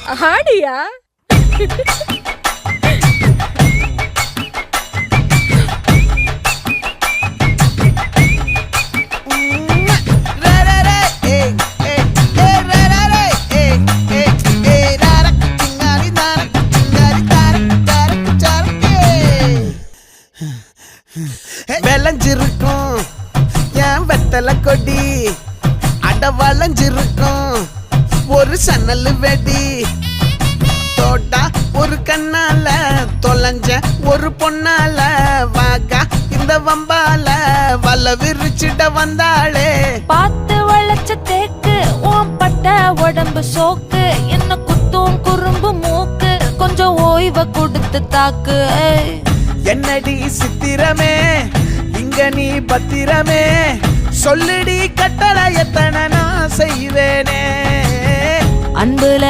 ஆடியா? விளைஞ்சிருக்கும் என் வெத்தலை கொடி அட வளைஞ்சிருக்கும் ஒரு சன்னல் வெடி தோட்டா ஒரு கண்ணால தொலைஞ்ச ஒரு பொண்ணால வாகா இந்த வம்பால வல விரிச்சிட வந்தாளே பார்த்து வளைச்ச தேக்கு ஓம் பட்ட உடம்பு சோக்கு என்ன குத்தும் குறும்பு மூக்கு கொஞ்சம் ஓய்வை கொடுத்து தாக்கு என்னடி சித்திரமே இங்க நீ பத்திரமே சொல்லுடி கட்டளை எத்தனை நான் செய்வேனே அன்புல